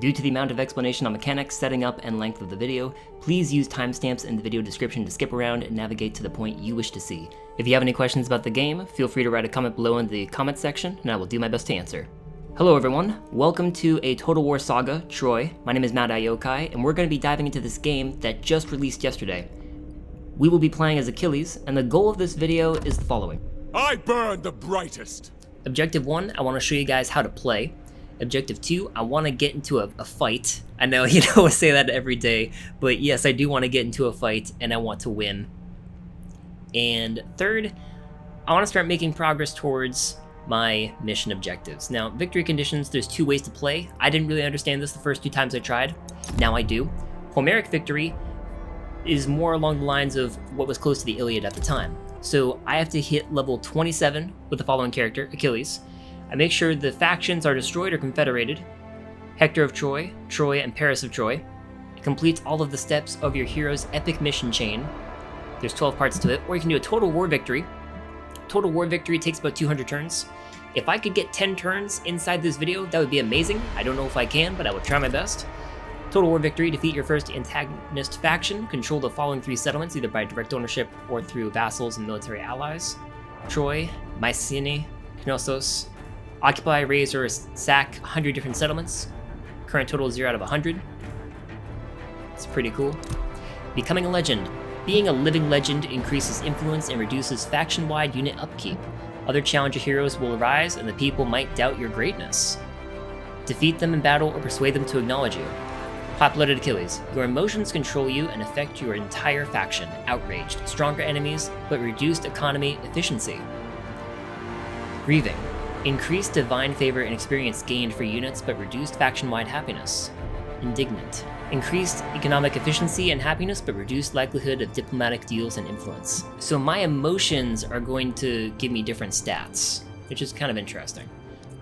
Due to the amount of explanation on mechanics, setting up, and length of the video, please use timestamps in the video description to skip around and navigate to the point you wish to see. If you have any questions about the game, feel free to write a comment below in the comments section, and I will do my best to answer. Hello everyone, welcome to a Total War Saga TROY. My name is Yokai, and we're going to be diving into this game that just released yesterday. We will be playing as Achilles, and the goal of this video is the following. I burn the brightest! Objective 1, I want to show you guys how to play. Objective 2, I want to get into a fight. I know, I say that every day, but yes, I do want to get into a fight, and I want to win. And third, I want to start making progress towards my mission objectives. Now, victory conditions, there's two ways to play. I didn't really understand this the first 2 times I tried. Now I do. Homeric victory is more along the lines of what was close to the Iliad at the time. So I have to hit level 27 with the following character, Achilles. I make sure the factions are destroyed or confederated. Hector of Troy, Troy, and Paris of Troy. It completes all of the steps of your hero's epic mission chain. There's 12 parts to it, or you can do a Total War victory. Total War victory takes about 200 turns. If I could get 10 turns inside this video, that would be amazing. I don't know if I can, but I would try my best. Total War victory, defeat your first antagonist faction, control the following 3 settlements, either by direct ownership or through vassals and military allies. Troy, Mycenae, Knossos. Occupy, raise, or sack 100 different settlements. Current total is 0 out of 100. It's pretty cool. Becoming a legend. Being a living legend increases influence and reduces faction-wide unit upkeep. Other challenger heroes will arise, and the people might doubt your greatness. Defeat them in battle or persuade them to acknowledge you. Hot-blooded Achilles. Your emotions control you and affect your entire faction. Outraged. Stronger enemies, but reduced economy efficiency. Grieving. Increased divine favor and experience gained for units, but reduced faction-wide happiness. Indignant. Increased economic efficiency and happiness, but reduced likelihood of diplomatic deals and influence. So my emotions are going to give me different stats, which is kind of interesting.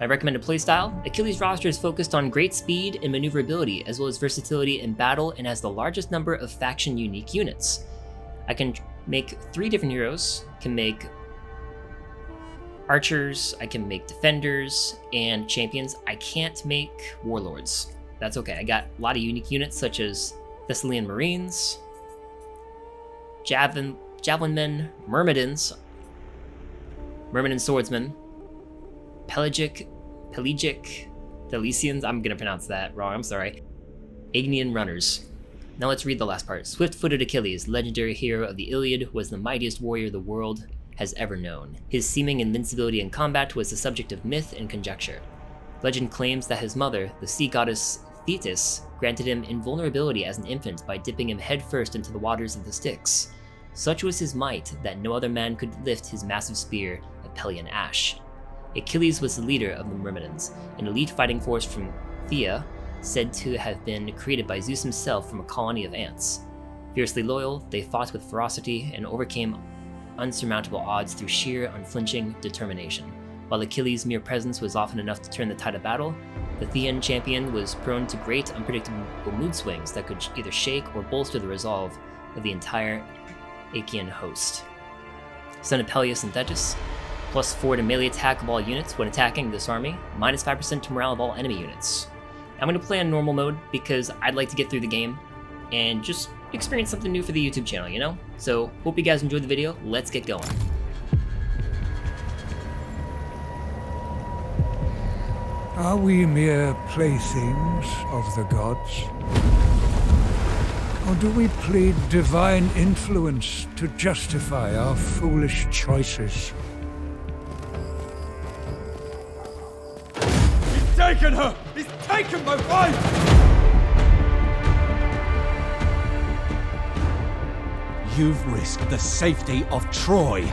My recommended playstyle: Achilles' roster is focused on great speed and maneuverability, as well as versatility in battle, and has the largest number of faction-unique units. I can make 3 different heroes, can make archers, I can make defenders, and champions. I can't make warlords. That's okay. I got a lot of unique units such as Thessalian Marines, Javelin Men, Myrmidon Swordsmen, Pelagic, Thelysians, I'm gonna pronounce that wrong, I'm sorry, Aegean Runners. Now let's read the last part. Swift-footed Achilles, legendary hero of the Iliad, was the mightiest warrior the world has ever known. His seeming invincibility in combat was the subject of myth and conjecture. Legend claims that his mother, the sea goddess Thetis, granted him invulnerability as an infant by dipping him headfirst into the waters of the Styx. Such was his might that no other man could lift his massive spear of Pelian ash. Achilles was the leader of the Myrmidons, an elite fighting force from Thea, said to have been created by Zeus himself from a colony of ants. Fiercely loyal, they fought with ferocity and overcame unsurmountable odds through sheer, unflinching determination. While Achilles' mere presence was often enough to turn the tide of battle, the Thean champion was prone to great, unpredictable mood swings that could either shake or bolster the resolve of the entire Achaean host. Son of Peleus and Thetis, +4 to melee attack of all units when attacking this army, -5% to morale of all enemy units. I'm going to play on normal mode because I'd like to get through the game and just experience something new for the YouTube channel, So, hope you guys enjoyed the video. Let's get going. Are we mere playthings of the gods? Or do we plead divine influence to justify our foolish choices? He's taken her! He's taken my wife! You've risked the safety of Troy.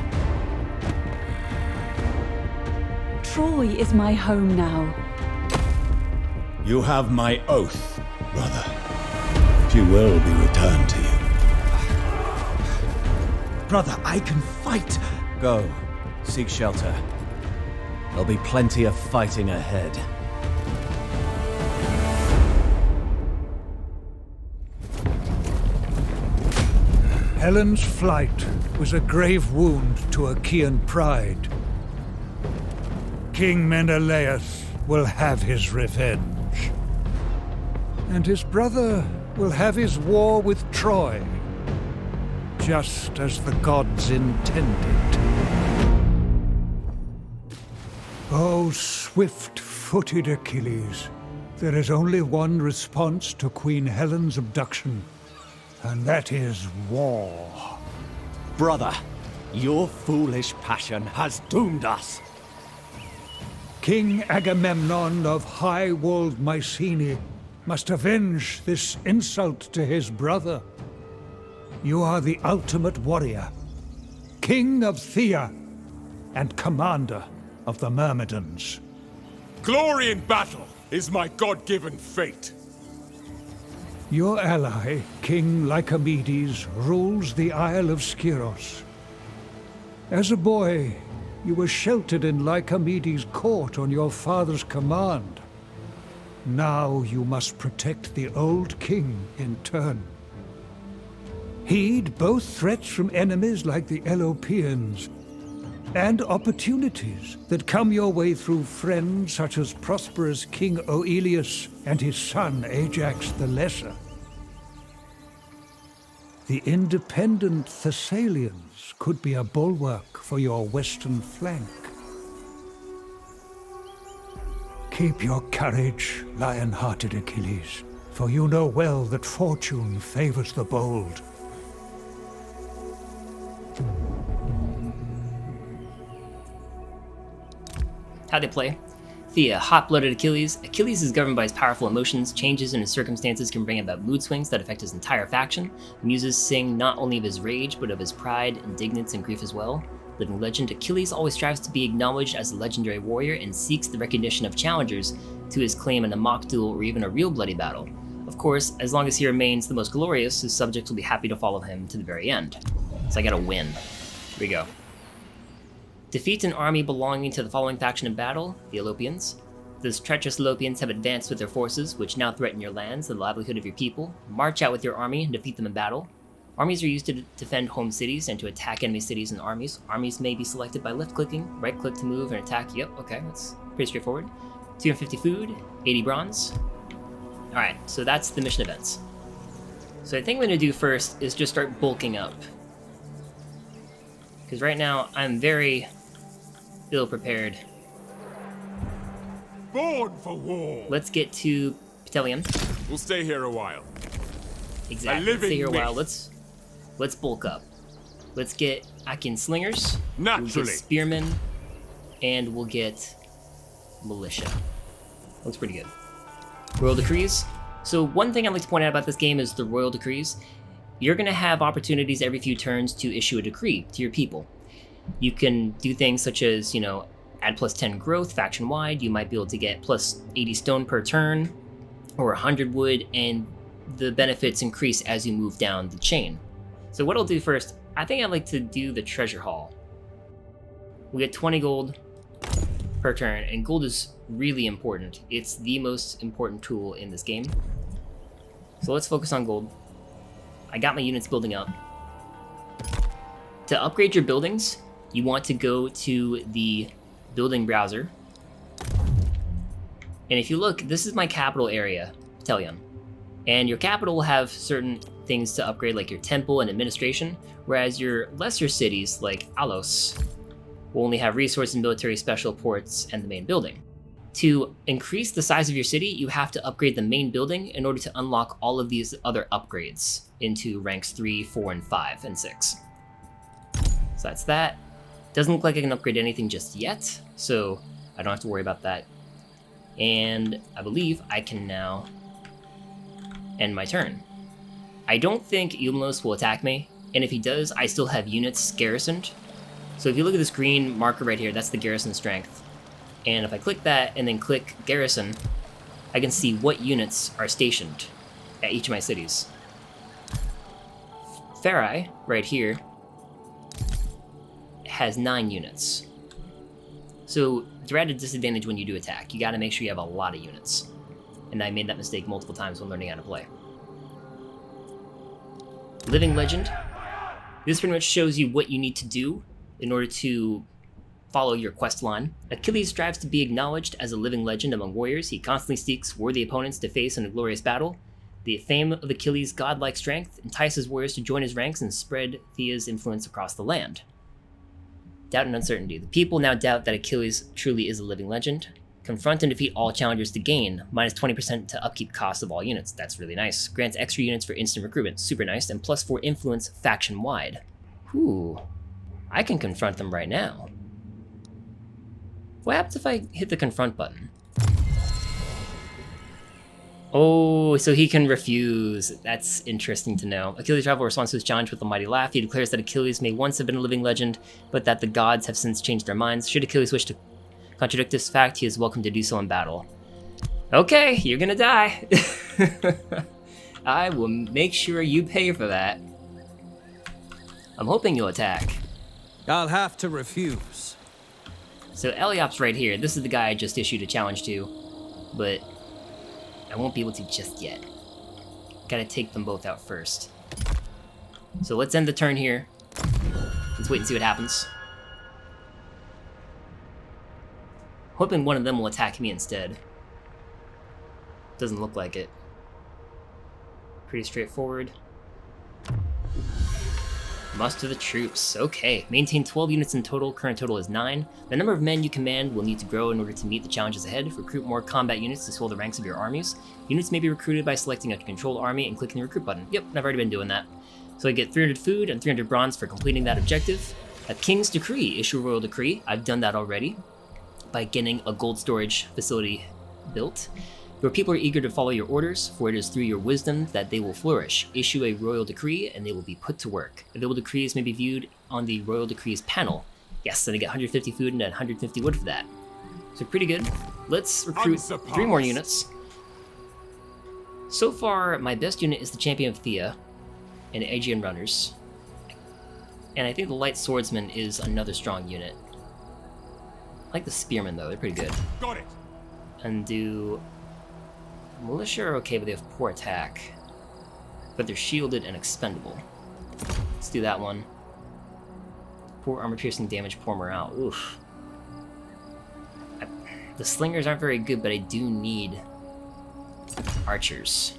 Troy is my home now. You have my oath, brother. She will be returned to you. Brother, I can fight! Go, seek shelter. There'll be plenty of fighting ahead. Helen's flight was a grave wound to Achaean pride. King Menelaus will have his revenge. and his brother will have his war with Troy, just as the gods intended. Oh, swift-footed Achilles, there is only one response to Queen Helen's abduction, and that is war. Brother, your foolish passion has doomed us. King Agamemnon of high-walled Mycenae must avenge this insult to his brother. You are the ultimate warrior, king of Thea, and commander of the Myrmidons. Glory in battle is my God-given fate. Your ally, King Lycomedes, rules the Isle of Skyros. As a boy, you were sheltered in Lycomedes' court on your father's command. Now you must protect the old king in turn. Heed both threats from enemies like the Elopians and opportunities that come your way through friends such as prosperous King Oileus and his son Ajax the Lesser. The independent Thessalians could be a bulwark for your western flank. Keep your courage, lion-hearted Achilles, for you know well that fortune favors the bold. How they play. Thea, hot-blooded Achilles. Achilles is governed by his powerful emotions. Changes in his circumstances can bring about mood swings that affect his entire faction. The muses sing not only of his rage, but of his pride, indignance, and grief as well. Living legend, Achilles always strives to be acknowledged as a legendary warrior and seeks the recognition of challengers to his claim in a mock duel or even a real bloody battle. Of course, as long as he remains the most glorious, his subjects will be happy to follow him to the very end. So I gotta win. Here we go. Defeat an army belonging to the following faction in battle, the Elopians. Those treacherous Elopians have advanced with their forces, which now threaten your lands and the livelihood of your people. March out with your army and defeat them in battle. Armies are used to defend home cities and to attack enemy cities and armies. Armies may be selected by left-clicking, right-click to move and attack. Yep, okay, that's pretty straightforward. 250 food, 80 bronze. Alright, so that's the mission events. So I think what I'm going to do first is just start bulking up. Because right now, I'm very ill-prepared. Born for war. Let's get to Petellium. We'll stay here a while. Exactly. Let's stay here a while. Let's bulk up. Let's get Achaean slingers. Naturally. We'll get spearmen, and we'll get militia. Looks pretty good. Royal decrees. So one thing I'd like to point out about this game is the royal decrees. You're going to have opportunities every few turns to issue a decree to your people. You can do things such as, add plus 10 growth faction-wide. You might be able to get plus 80 stone per turn, or 100 wood, and the benefits increase as you move down the chain. So what I'll do first, I think I'd like to do the treasure haul. We get 20 gold per turn, and gold is really important. It's the most important tool in this game. So let's focus on gold. I got my units building up. To upgrade your buildings, you want to go to the building browser. And if you look, this is my capital area, Petellium. And your capital will have certain things to upgrade, like your temple and administration, whereas your lesser cities, like Alos, will only have resource and military special ports and the main building. To increase the size of your city, you have to upgrade the main building in order to unlock all of these other upgrades into ranks 3, 4, and 5, and 6. So that's that. Doesn't look like I can upgrade anything just yet, so I don't have to worry about that. And I believe I can now end my turn. I don't think Eumenos will attack me, and if he does, I still have units garrisoned. So if you look at this green marker right here, that's the garrison strength. And if I click that and then click garrison, I can see what units are stationed at each of my cities. Pharai, right here, has 9 units. So you're at a disadvantage when you do attack. You gotta make sure you have a lot of units. And I made that mistake multiple times when learning how to play. Living Legend. This pretty much shows you what you need to do in order to follow your quest line. Achilles strives to be acknowledged as a living legend among warriors. He constantly seeks worthy opponents to face in a glorious battle. The fame of Achilles' godlike strength entices warriors to join his ranks and spread Thea's influence across the land. Doubt and uncertainty. The people now doubt that Achilles truly is a living legend. Confront and defeat all challengers to gain, minus 20% to upkeep costs of all units. That's really nice. Grants extra units for instant recruitment. Super nice. And plus 4 influence faction-wide. Ooh. I can confront them right now. What happens if I hit the confront button? Oh, so he can refuse. That's interesting to know. Achilles' rival responds to his challenge with a mighty laugh. He declares that Achilles may once have been a living legend, but that the gods have since changed their minds. Should Achilles wish to contradict this fact, he is welcome to do so in battle. Okay, you're gonna die. I will make sure you pay for that. I'm hoping you'll attack. I'll have to refuse. So Eliop's right here. This is the guy I just issued a challenge to, but I won't be able to just yet. Gotta take them both out first. So let's end the turn here. Let's wait and see what happens. Hoping one of them will attack me instead. Doesn't look like it. Pretty straightforward. Muster the troops. Okay. Maintain 12 units in total. Current total is 9. The number of men you command will need to grow in order to meet the challenges ahead. Recruit more combat units to swell the ranks of your armies. Units may be recruited by selecting a controlled army and clicking the recruit button. Yep, I've already been doing that. So I get 300 food and 300 bronze for completing that objective. A king's decree. Issue a royal decree. I've done that already by getting a gold storage facility built. Your people are eager to follow your orders, for it is through your wisdom that they will flourish. Issue a royal decree, and they will be put to work. Available decrees may be viewed on the royal decrees panel. Yes, then I get 150 food and 150 wood for that. So pretty good. Let's recruit 3 more units. So far, my best unit is the Champion of Thea and Aegean Runners. And I think the Light Swordsman is another strong unit. I like the Spearmen, though. They're pretty good. Got it. And do... Militia are okay, but they have poor attack. But they're shielded and expendable. Let's do that one. Poor armor-piercing damage, poor morale. Oof. The slingers aren't very good, but I do need archers.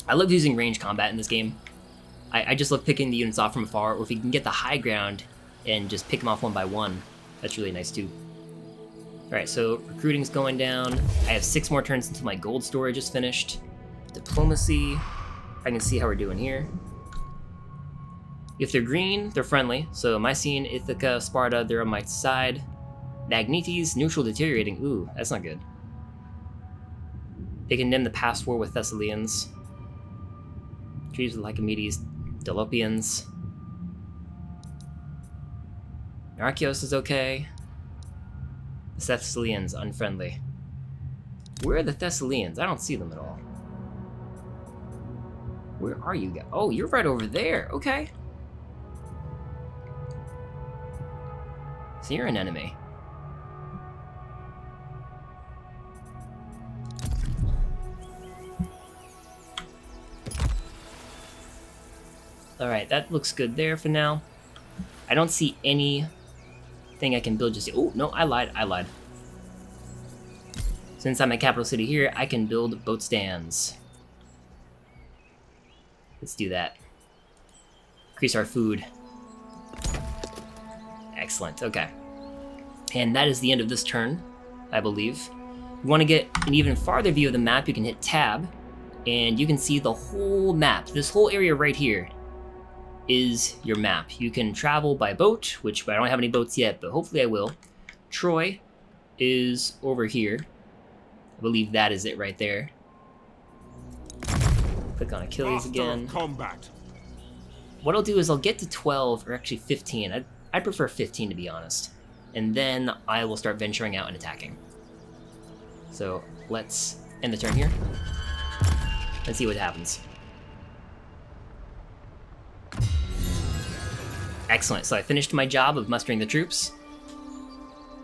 I love using range combat in this game. I just love picking the units off from afar, or if you can get the high ground and just pick them off one by one, that's really nice too. Alright, so recruiting's going down. I have 6 more turns until my gold storage is finished. Diplomacy. I can see how we're doing here. If they're green, they're friendly. So Mycene, Ithaca, Sparta, they're on my side. Magnetes, neutral deteriorating. Ooh, that's not good. They condemn the past war with Thessalians. Treaties with Lycomedes, Dolopians. Archeos is okay. The Thessalians, unfriendly. Where are the Thessalians? I don't see them at all. Where are you guys? Oh, you're right over there. Okay. So you're an enemy. Alright, that looks good there for now. I don't see anything I can build just yet. Oh, no, I lied. Since I'm at capital city here, I can build boat stands. Let's do that. Increase our food. Excellent, okay. And that is the end of this turn, I believe. If you want to get an even farther view of the map, you can hit tab, and you can see the whole map. This whole area right here is your map. You can travel by boat, which I don't have any boats yet, but hopefully I will. Troy is over here. I believe that is it right there. Click on Achilles again. Combat. What I'll do is I'll get to 12, or actually 15. I'd prefer 15 to be honest. And then I will start venturing out and attacking. So let's end the turn here. Let's see what happens. Excellent, so I finished my job of mustering the troops.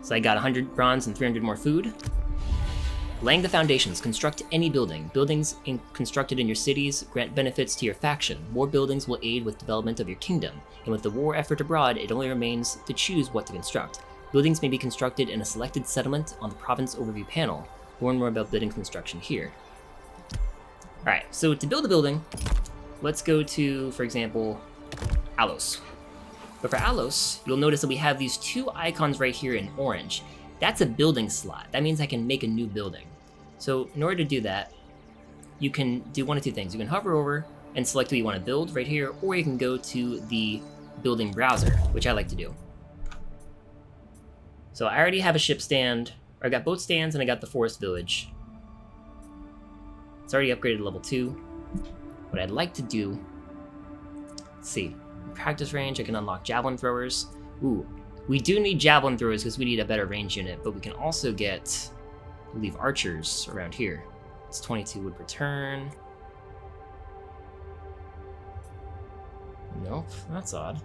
So I got 100 bronze and 300 more food. Laying the foundations. Construct any building. Buildings constructed in your cities grant benefits to your faction. More buildings will aid with development of your kingdom. And with the war effort abroad, it only remains to choose what to construct. Buildings may be constructed in a selected settlement on the province overview panel. Learn more about building construction here. Alright, so to build a building, let's go to, for example, Alos. But for Alos, you'll notice that we have these two icons right here in orange. That's a building slot. That means I can make a new building. So in order to do that, you can do one of two things. You can hover over and select what you want to build right here, or you can go to the building browser, which I like to do. So I already have a ship stand, or I got boat stands and I got the forest village. It's already upgraded to level 2. What I'd like to do, let's see, practice range, I can unlock javelin throwers. Ooh, we do need javelin throwers because we need a better range unit, but we can also get, I believe, archers around here. It's 22 wood per turn. Nope, that's odd.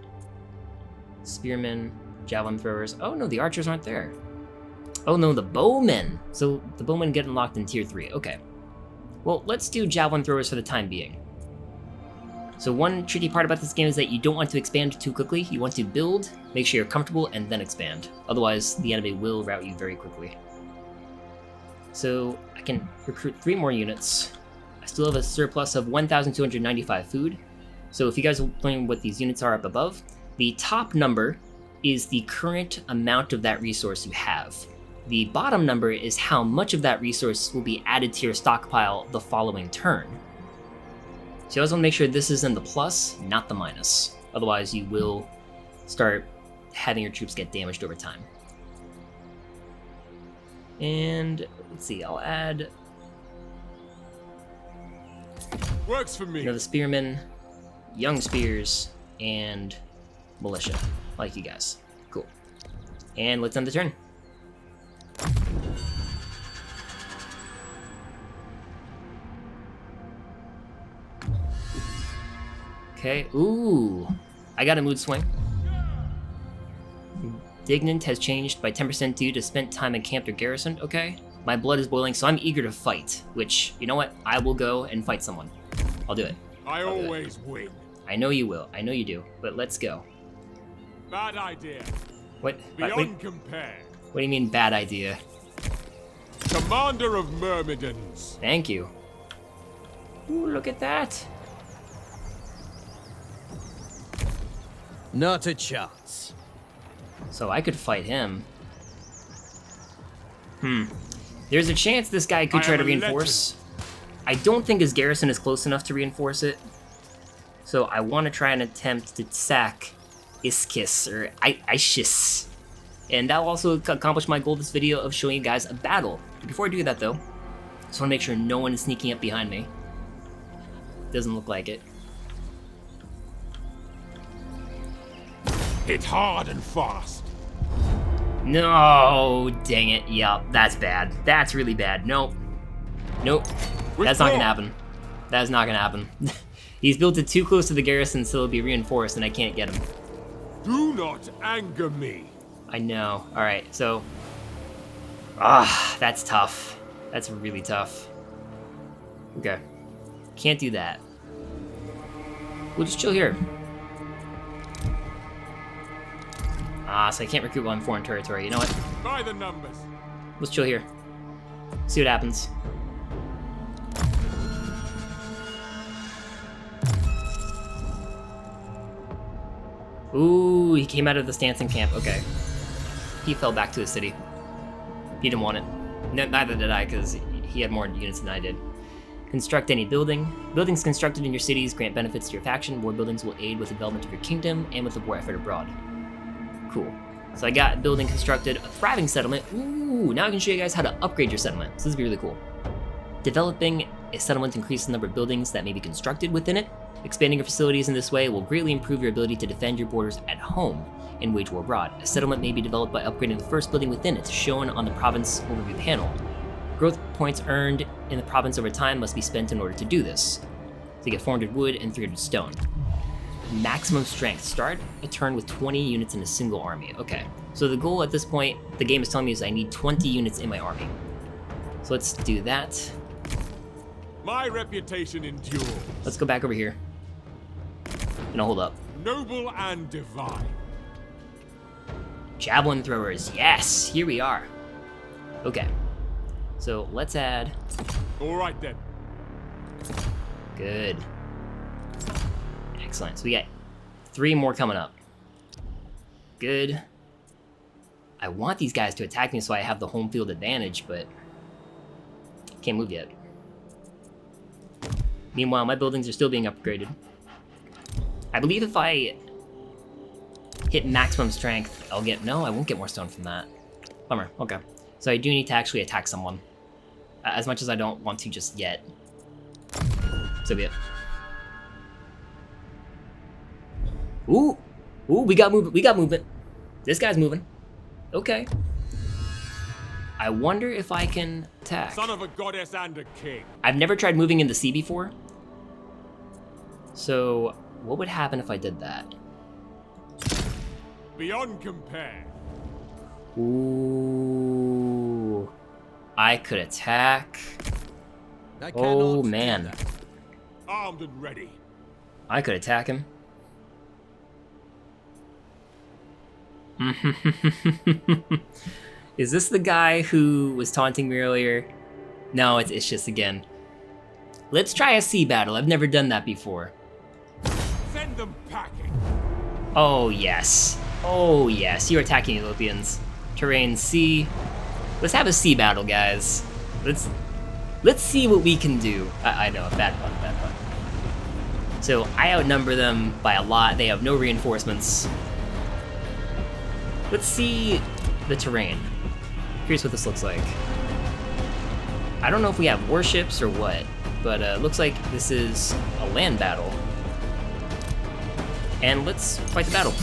Spearmen, javelin throwers. Oh no, the archers aren't there. Oh no, the bowmen. So the bowmen get unlocked in tier 3. Okay. Well, let's do javelin throwers for the time being. So one tricky part about this game is that you don't want to expand too quickly. You want to build, make sure you're comfortable, and then expand. Otherwise, the enemy will rout you very quickly. So I can recruit 3 more units. I still have a surplus of 1,295 food. So if you guys are wondering what these units are up above, the top number is the current amount of that resource you have. The bottom number is how much of that resource will be added to your stockpile the following turn. So you always want to make sure this is in the plus, not the minus. Otherwise you will start having your troops get damaged over time. And let's see, I'll add Works for me. the spearmen, young spears, and militia, like you guys. Cool. And let's end the turn. Okay, ooh, I got a mood swing. Dignant has changed by 10% due to spent time encamped or garrisoned. Okay, my blood is boiling, so I'm eager to fight, which, you know what, I will go and fight someone. I'll do it. I always win. I know you will, I know you do, but let's go. Bad idea. What? Beyond compare. What do you mean, bad idea? Commander of Myrmidons. Thank you. Ooh, look at that. Not a chance. So I could fight him. There's a chance this guy could I try am to a reinforce. I don't think his garrison is close enough to reinforce it. So I want to try and attempt to sack Ischys, or Ischys. And that'll also accomplish my goal of this video of showing you guys a battle. Before I do that though, I just want to make sure no one is sneaking up behind me. Doesn't look like it. Hit hard and fast. No, dang it. Yeah, that's bad. That's really bad. Nope. Nope. That's not gonna happen. That is not gonna happen. He's built it too close to the garrison, so it'll be reinforced, and I can't get him. Do not anger me. I know. Alright, so... that's tough. That's really tough. Okay. Can't do that. We'll just chill here. So I can't recruit while I'm in foreign territory. You know what? By the numbers. Let's chill here. See what happens. Ooh, he came out of the stance in camp. Okay. He fell back to his city. He didn't want it. Neither did I, because he had more units than I did. Construct any building. Buildings constructed in your cities grant benefits to your faction. More buildings will aid with the development of your kingdom and with the war effort abroad. Cool. So I got a building constructed, a thriving settlement. Ooh, now I can show you guys how to upgrade your settlement. So this will be really cool. Developing a settlement increases the number of buildings that may be constructed within it. Expanding your facilities in this way will greatly improve your ability to defend your borders at home and wage war abroad. A settlement may be developed by upgrading the first building within it, shown on the province overview panel. Growth points earned in the province over time must be spent in order to do this. So you get 400 wood and 300 stone. Maximum strength. Start a turn with 20 units in a single army. Okay, so the goal at this point, the game is telling me, is I need 20 units in my army. So let's do that. My reputation endures. Let's go back over here. No, hold up. Noble and divine. Javelin throwers. Yes, here we are. Okay. So let's add. All right then. Good. Excellent. So we got 3 more coming up. Good. I want these guys to attack me so I have the home field advantage, but can't move yet. Meanwhile, my buildings are still being upgraded. I believe if I hit maximum strength, I'll get... No, I won't get more stone from that. Bummer. Okay. So I do need to actually attack someone. As much as I don't want to just yet. So be it. Ooh! Ooh, we got movement. We got movement. This guy's moving. Okay. I wonder if I can attack. Son of a goddess and a king. I've never tried moving in the sea before. So, what would happen if I did that? Beyond compare. Ooh. I could attack. I Oh, cannot do man. that. Armed and ready. I could attack him. Is this the guy who was taunting me earlier? No, it's Ischys again. Let's try a sea battle. I've never done that before. Send them packing. Oh, yes. Oh, yes. You're attacking Ethiopians. Terrain sea. Let's have a sea battle, guys. Let's see what we can do. I know, bad pun, bad pun. So, I outnumber them by a lot. They have no reinforcements. Let's see the terrain. Here's what this looks like. I don't know if we have warships or what, but looks like this is a land battle. And let's fight the battle.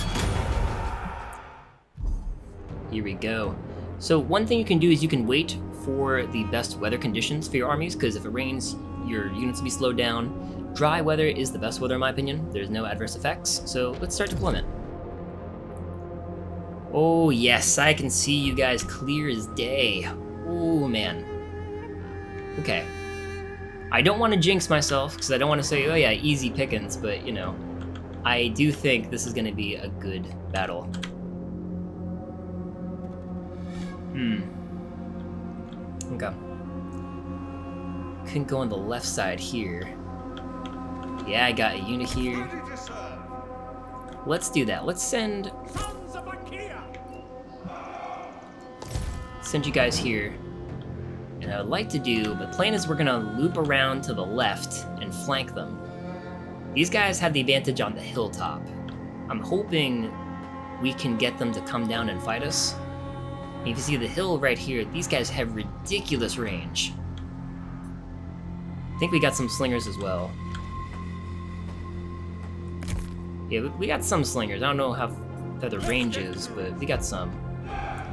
Here we go. So one thing you can do is you can wait for the best weather conditions for your armies, because if it rains, your units will be slowed down. Dry weather is the best weather in my opinion. There's no adverse effects, so let's start deployment. Oh yes, I can see you guys clear as day. Oh man. Okay. I don't want to jinx myself, because I don't want to say, oh yeah, easy pickings, but you know, I do think this is going to be a good battle. Okay. Couldn't go on the left side here. Yeah, I got a unit here. Let's do that. Let's send you guys here. And I would like to do, the plan is we're gonna loop around to the left and flank them. These guys have the advantage on the hilltop. I'm hoping we can get them to come down and fight us. And you can see the hill right here, these guys have ridiculous range. I think we got some slingers as well. Yeah, we got some slingers. I don't know how the range is, but we got some.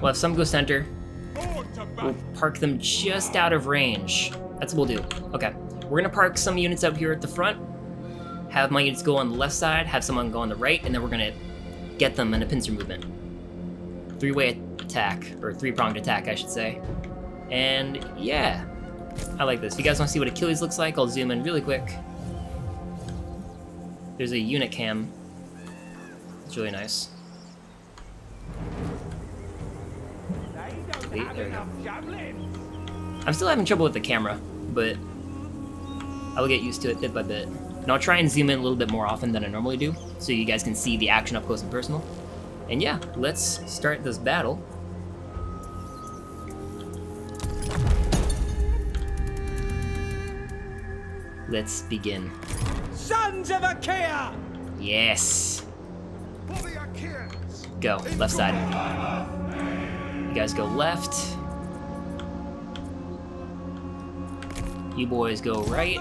We'll have some go center. We'll park them just out of range. That's what we'll do. Okay. We're gonna park some units up here at the front. Have my units go on the left side, have someone go on the right, and then we're gonna get them in a pincer movement. 3-way attack, or 3-pronged attack, I should say. And yeah, I like this. If you guys want to see what Achilles looks like, I'll zoom in really quick. There's a unit cam. It's really nice. Wait, there we go. I'm still having trouble with the camera, but I will get used to it bit by bit. And I'll try and zoom in a little bit more often than I normally do, so you guys can see the action up close and personal. And yeah, let's start this battle. Let's begin. Sons of Achilles! Yes. Go, left side. You guys go left. You boys go right.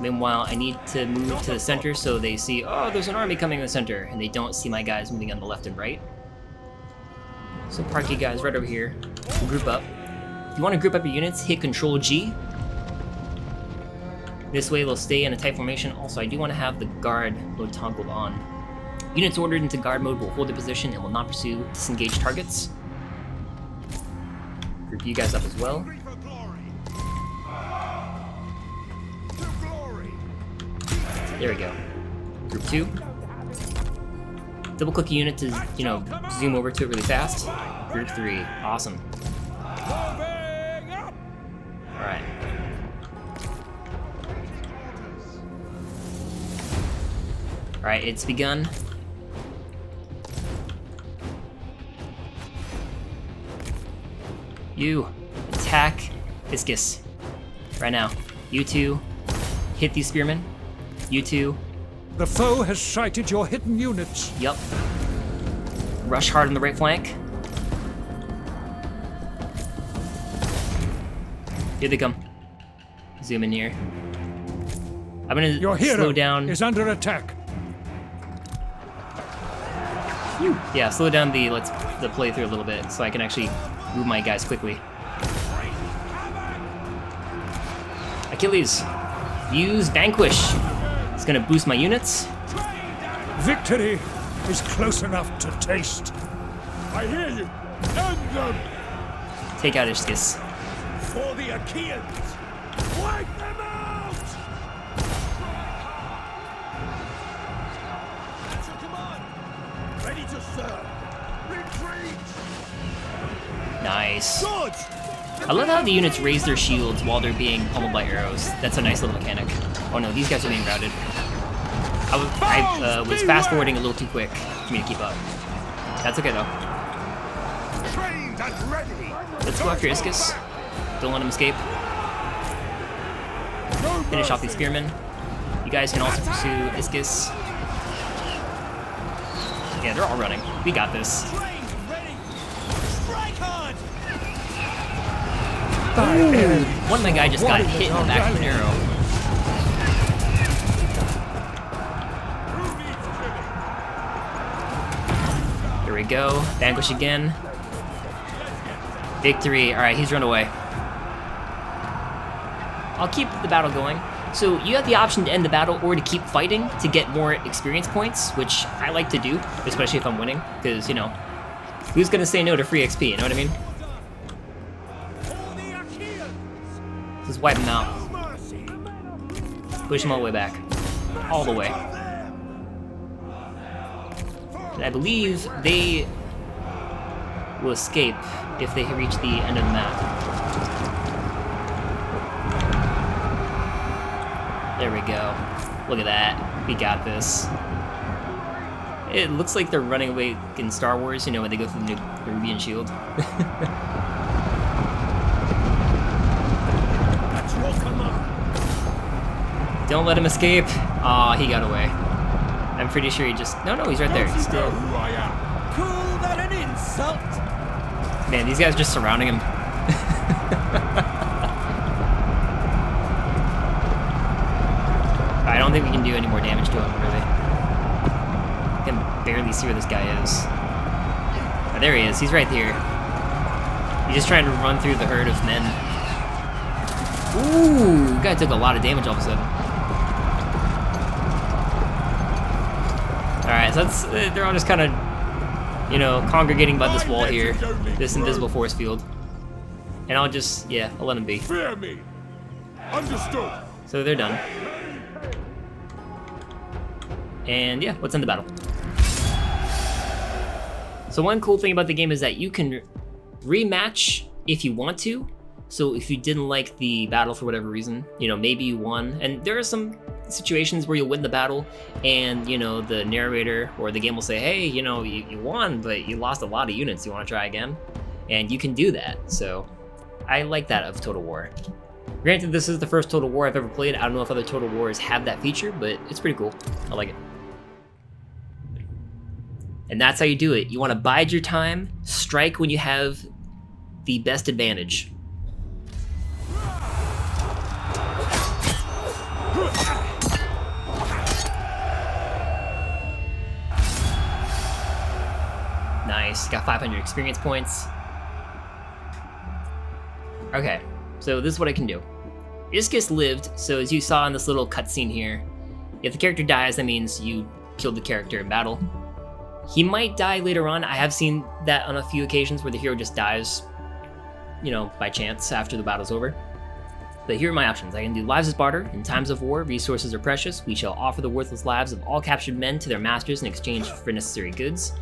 Meanwhile, I need to move to the center so they see, oh, there's an army coming in the center, and they don't see my guys moving on the left and right. So park you guys right over here. Group up. If you want to group up your units, hit Control G. This way they'll stay in a tight formation. Also, I do want to have the guard mode toggled on. Units ordered into guard mode will hold their position and will not pursue disengaged targets. Group you guys up as well. There we go. Group 2. Double click a unit to, you know, zoom over to it really fast. Group 3. Awesome. Alright. Alright, it's begun. You attack Ischys. Right now. You two hit these spearmen. You two. The foe has sighted your hidden units. Yup. Rush hard on the right flank. Here they come. Zoom in here. I'm gonna Your hero slow down. is under attack. Yeah, slow down the playthrough a little bit so I can actually move my guys quickly. Achilles, use Vanquish. It's gonna boost my units. Victory is close enough to taste. I hear you. End them. Take out Ischys. For the Achaeans. Wipe them out. That's your command. Ready to serve. Retreat. Nice. Good. I love how the units raise their shields while they're being pummeled by arrows. That's a nice little mechanic. Oh no, these guys are being routed. I was fast forwarding a little too quick for me to keep up. That's okay though. Trained and ready. Let's go after Ischys. Don't let him escape. Finish off these spearmen. You guys can also pursue Ischys. Yeah, they're all running. We got this. Trained, ready. Strike hard. Ooh, one of my guys just got hit in the back with an arrow. Here we go. Vanquish again. Victory. Alright, he's run away. I'll keep the battle going. So you have the option to end the battle or to keep fighting to get more experience points, which I like to do, especially if I'm winning, because, you know, who's gonna say no to free XP, you know what I mean? Just wipe him out. Push him all the way back. All the way. And I believe they will escape if they reach the end of the map. There we go. Look at that. We got this. It looks like they're running away in Star Wars, you know, when they go through the Nerubian shield. That's your command. Don't let him escape. Aw, he got away. I'm pretty sure he just... No, he's right there. He's You know still... who I am. Call that an insult? Man, these guys are just surrounding him. I don't think we can do any more damage to him, really. I can barely see where this guy is. Oh, there he is. He's right here. He's just trying to run through the herd of men. Ooh, guy took a lot of damage all of a sudden. Alright, so that's, they're all just kind of, you know, congregating by this wall here. This invisible force field. And I'll just, yeah, I'll let them be. Fear me. Understood. So they're done. And yeah, let's end the battle. So one cool thing about the game is that you can rematch if you want to. So if you didn't like the battle for whatever reason, you know, maybe you won. And there are some situations where you'll win the battle and, you know, the narrator or the game will say, hey, you know, you won, but you lost a lot of units. You want to try again? And you can do that. So I like that of Total War. Granted, this is the first Total War I've ever played. I don't know if other Total Wars have that feature, but it's pretty cool. I like it. And that's how you do it. You want to bide your time, strike when you have the best advantage. Nice, got 500 experience points. Okay, so this is what I can do. Ischys lived, so as you saw in this little cutscene here, if the character dies, that means you killed the character in battle. He might die later on. I have seen that on a few occasions where the hero just dies you know, by chance after the battle's over. But here are my options. I can do lives as barter. In times of war, resources are precious. We shall offer the worthless lives of all captured men to their masters in exchange for necessary goods.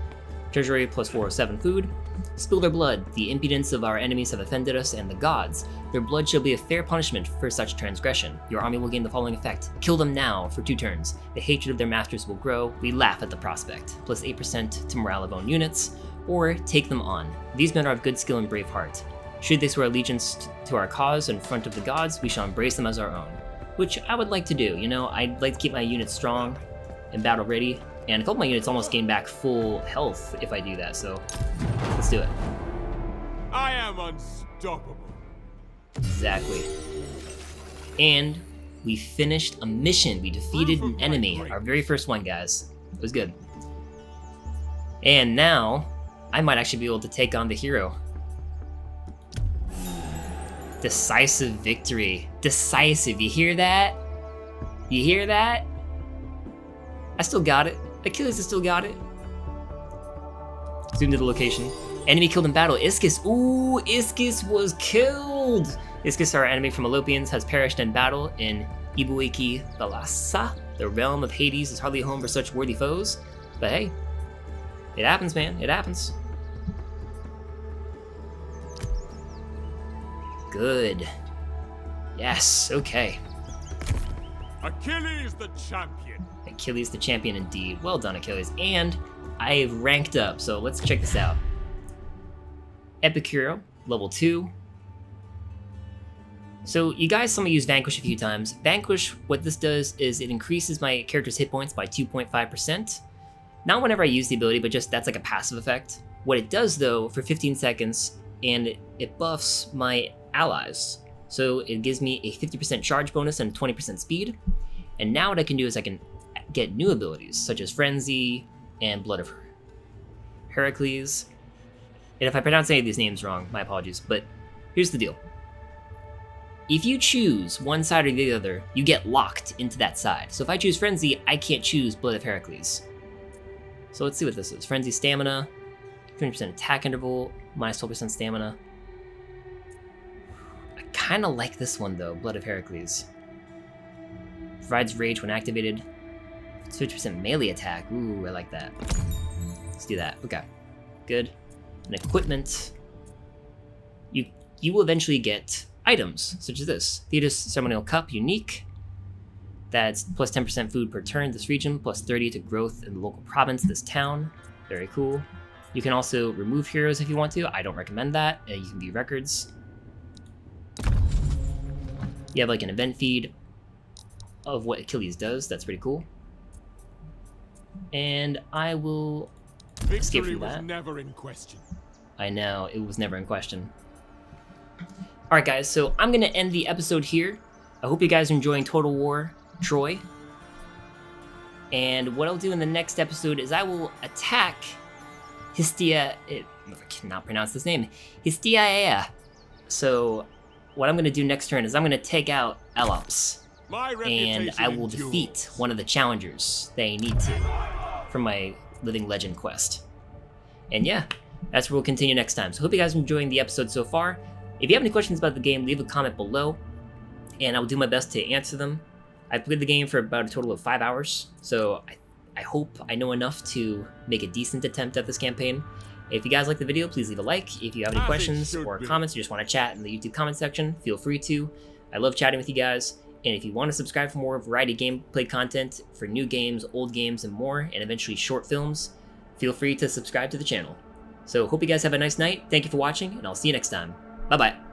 Treasury plus 407 food. Spill their blood. The impudence of our enemies have offended us and the gods. Their blood shall be a fair punishment for such transgression. Your army will gain the following effect. Kill them now for 2 turns. The hatred of their masters will grow. We laugh at the prospect. Plus 8% to morale of own units. Or take them on. These men are of good skill and brave heart. Should they swear allegiance to our cause in front of the gods, we shall embrace them as our own. Which I would like to do, you know, I'd like to keep my units strong and battle ready, and a couple of my units almost gain back full health if I do that, so let's do it. I am unstoppable. Exactly. And we finished a mission. We defeated an enemy. Our very first one, guys. It was good. And now, I might actually be able to take on the hero. Decisive victory. Decisive, you hear that? You hear that? I still got it. Achilles has still got it. Zoom to the location. Enemy killed in battle. Ischys. Ooh, Ischys was killed. Ischys, our enemy from Alopians, has perished in battle in Ibuiki Thalassa. The realm of Hades is hardly home for such worthy foes. But hey, it happens, man. It happens. Good. Yes, okay. Achilles the champion. Achilles the champion indeed. Well done, Achilles. And I've ranked up, so let's check this out. Epic Hero, level 2. So you guys saw me use Vanquish a few times. Vanquish, what this does is it increases my character's hit points by 2.5%. Not whenever I use the ability, but just that's like a passive effect. What it does though, for 15 seconds, and it buffs my allies. So it gives me a 50% charge bonus and 20% speed. And now what I can do is I can get new abilities, such as Frenzy and Blood of Heracles. And if I pronounce any of these names wrong, my apologies, but here's the deal. If you choose one side or the other, you get locked into that side. So if I choose Frenzy, I can't choose Blood of Heracles. So let's see what this is. Frenzy Stamina, 20% attack interval, minus 12% stamina. I kind of like this one though, Blood of Heracles. Provides rage when activated. 50% melee attack. Ooh, I like that. Let's do that. Okay, good. And equipment. You will eventually get items such as this. Thetis Ceremonial Cup, unique. That's plus 10% food per turn this region, plus 30 to growth in the local province this town. Very cool. You can also remove heroes if you want to. I don't recommend that. You can view records. You have like an event feed of what Achilles does. That's pretty cool. And I will escape Victory from was that. never in question. I know, it was never in question. Alright guys, so I'm going to end the episode here. I hope you guys are enjoying Total War Troy. And what I'll do in the next episode is I will attack I cannot pronounce this name. Histiaea. So what I'm going to do next turn is I'm going to take out Elops. My And reputation I will endures. defeat one of the challengers they need to for my Living Legend quest. And yeah, that's where we'll continue next time. So hope you guys are enjoying the episode so far. If you have any questions about the game, leave a comment below, and I will do my best to answer them. I played the game for about a total of 5 hours, so I hope I know enough to make a decent attempt at this campaign. If you guys like the video, please leave a like. If you have any As it questions should or be. comments, or just want to chat in the YouTube comment section, feel free to. I love chatting with you guys. And if you want to subscribe for more variety gameplay content for new games, old games, and more, and eventually short films, feel free to subscribe to the channel. So hope you guys have a nice night. Thank you for watching, and I'll see you next time. Bye-bye.